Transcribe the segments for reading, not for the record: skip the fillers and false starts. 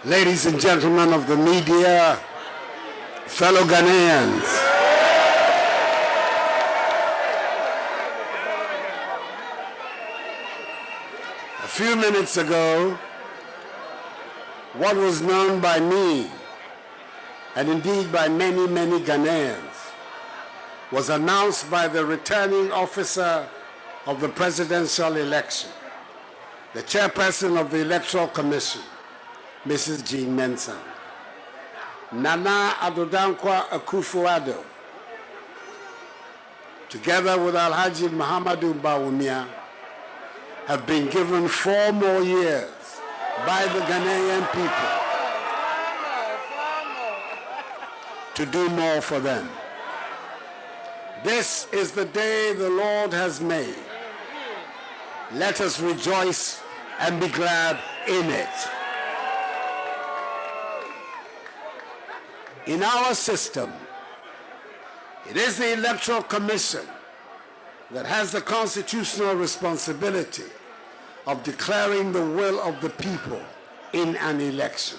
Ladies and gentlemen of the media, fellow Ghanaians, a few minutes ago, what was known by me, and indeed by many, many Ghanaians, was announced by the returning officer of the presidential election, the chairperson of the Electoral Commission, Mrs. Jean Mensah. Nana Addo Dankwa Akufo-Addo, together with Alhaji Muhammadu Bawumia, have been given 4 more years by the Ghanaian people to do more for them. This is the day the Lord has made. Let us rejoice and be glad in it. In our system, it is the Electoral Commission that has the constitutional responsibility of declaring the will of the people in an election.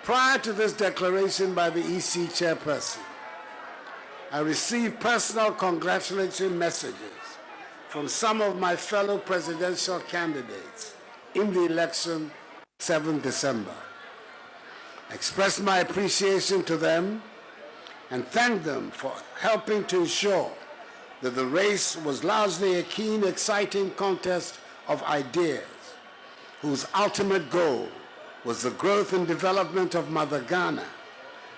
Prior to this declaration by the EC chairperson, I received personal congratulatory messages from some of my fellow presidential candidates in the election 7 December. I expressed my appreciation to them and thanked them for helping to ensure that the race was largely a keen, exciting contest of ideas whose ultimate goal was the growth and development of Mother Ghana,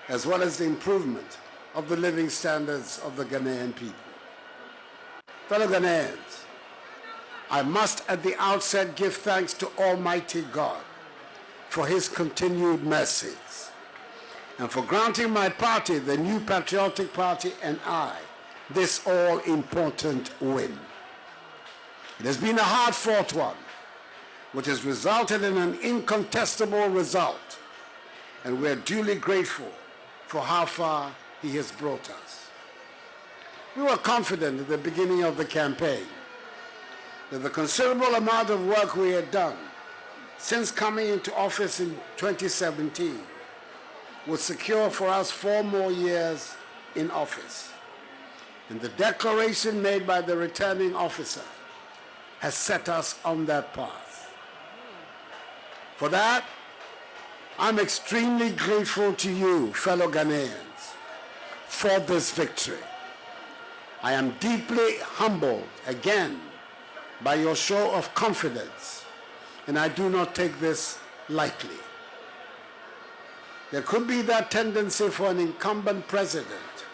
as well as the improvement of the living standards of the Ghanaian people. Fellow Ghanaians, I must at the outset give thanks to Almighty God for his continued mercies, and for granting my party, the New Patriotic Party, and I, this all-important win. It has been a hard-fought one, which has resulted in an incontestable result, and we are duly grateful for how far he has brought us. We were confident at the beginning of the campaign that the considerable amount of work we had done since coming into office in 2017 would secure for us 4 more years in office. And the declaration made by the returning officer has set us on that path. For that, I'm extremely grateful to you, fellow Ghanaians, for this victory. I am deeply humbled again by your show of confidence, and I do not take this lightly. There could be that tendency for an incumbent president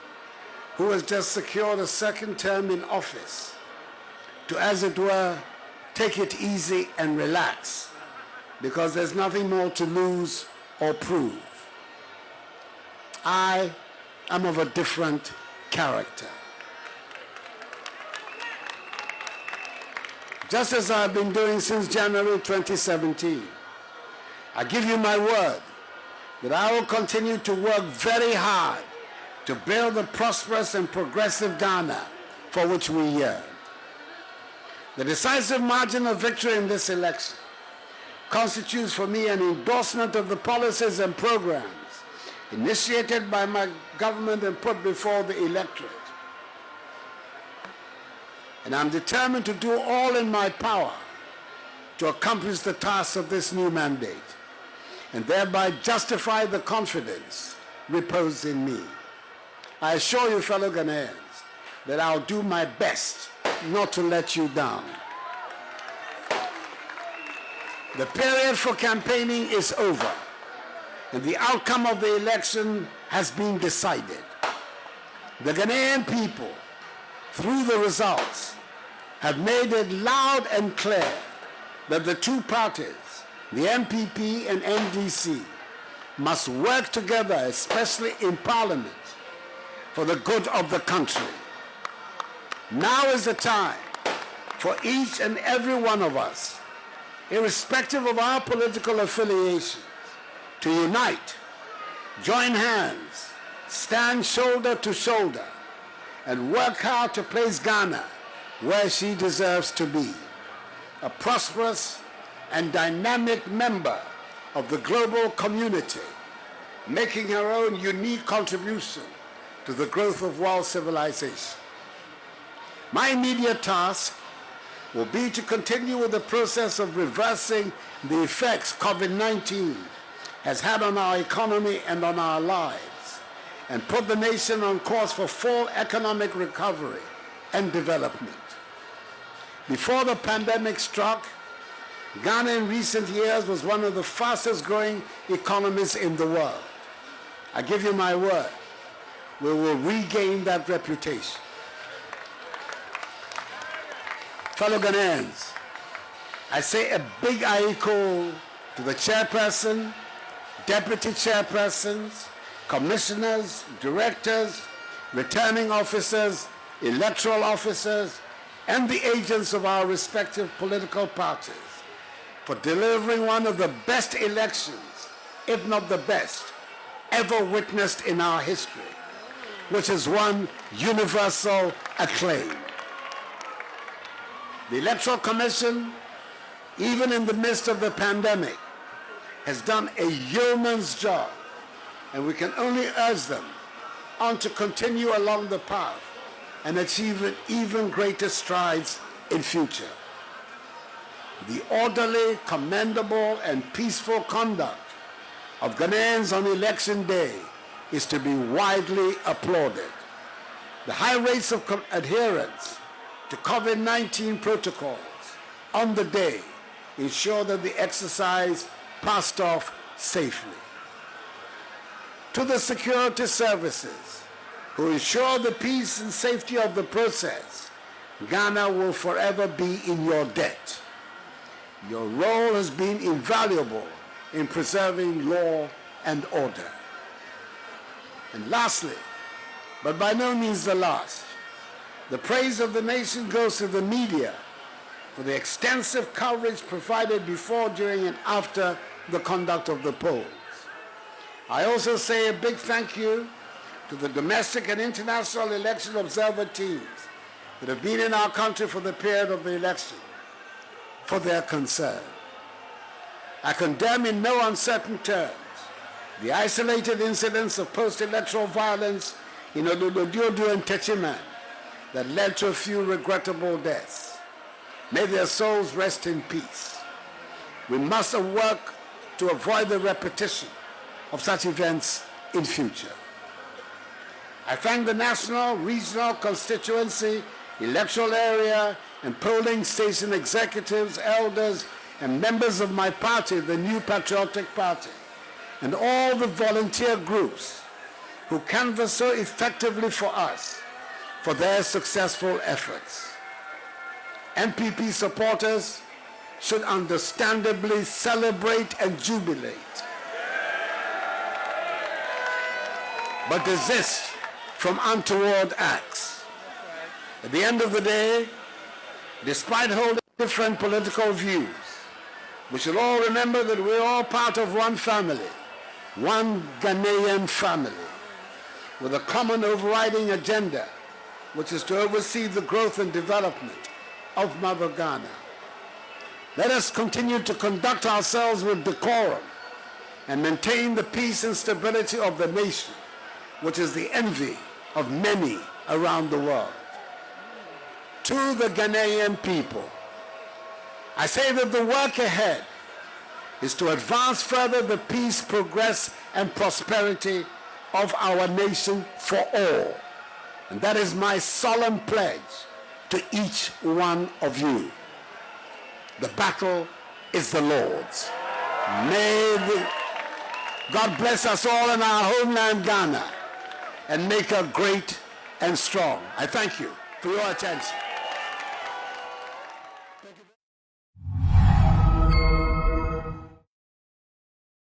who has just secured a second term in office to, as it were, take it easy and relax because there's nothing more to lose or prove. I am of a different character. Just as I've been doing since January 2017, I give you my word that I will continue to work very hard to build the prosperous and progressive Ghana for which we yearn. The decisive margin of victory in this election constitutes for me an endorsement of the policies and programs initiated by my government and put before the electorate. And I'm determined to do all in my power to accomplish the task of this new mandate and thereby justify the confidence reposed in me. I assure you, fellow Ghanaians, that I'll do my best not to let you down. The period for campaigning is over, and the outcome of the election has been decided. The Ghanaian people, through the results, have made it loud and clear that the two parties, the MPP and NDC, must work together, especially in Parliament, for the good of the country. Now is the time for each and every one of us, irrespective of our political affiliations, to unite, join hands, stand shoulder to shoulder, and work hard to place Ghana where she deserves to be, a prosperous, and dynamic member of the global community, making her own unique contribution to the growth of world civilization. My immediate task will be to continue with the process of reversing the effects COVID-19 has had on our economy and on our lives, and put the nation on course for full economic recovery and development. Before the pandemic struck, Ghana in recent years was one of the fastest growing economies in the world. I give you my word, we will regain that reputation. Fellow Ghanaians, I say a big aiko to the chairperson, deputy chairpersons, commissioners, directors, returning officers, electoral officers, and the agents of our respective political parties for delivering one of the best elections, if not the best, ever witnessed in our history, which has won universal acclaim. The Electoral Commission, even in the midst of the pandemic, has done a yeoman's job, and we can only urge them on to continue along the path and achieve even greater strides in future. The orderly, commendable, and peaceful conduct of Ghanaians on election day is to be widely applauded. The high rates of adherence to COVID-19 protocols on the day ensure that the exercise passed off safely. To the security services who ensure the peace and safety of the process, Ghana will forever be in your debt. Your role has been invaluable in preserving law and order. And lastly, but by no means the last, the praise of the nation goes to the media for the extensive coverage provided before, during, and after the conduct of the polls. I also say a big thank you to the domestic and international election observer teams that have been in our country for the period of the election for their concern. I condemn in no uncertain terms the isolated incidents of post-electoral violence in Oludodiodo and Techiman that led to a few regrettable deaths. May their souls rest in peace. We must work to avoid the repetition of such events in future. I thank the national, regional, constituency, electoral area, and polling station executives, elders, and members of my party, the New Patriotic Party, and all the volunteer groups who canvass so effectively for us for their successful efforts. NPP supporters should understandably celebrate and jubilate, but desist from untoward acts. At the end of the day, despite holding different political views, we should all remember that we're all part of one family, one Ghanaian family, with a common overriding agenda, which is to oversee the growth and development of Mother Ghana. Let us continue to conduct ourselves with decorum and maintain the peace and stability of the nation, which is the envy of many around the world. To the Ghanaian people, I say that the work ahead is to advance further the peace, progress, and prosperity of our nation for all. And that is my solemn pledge to each one of you. The battle is the Lord's. May God bless us all in our homeland, Ghana, and make her great and strong. I thank you for your attention.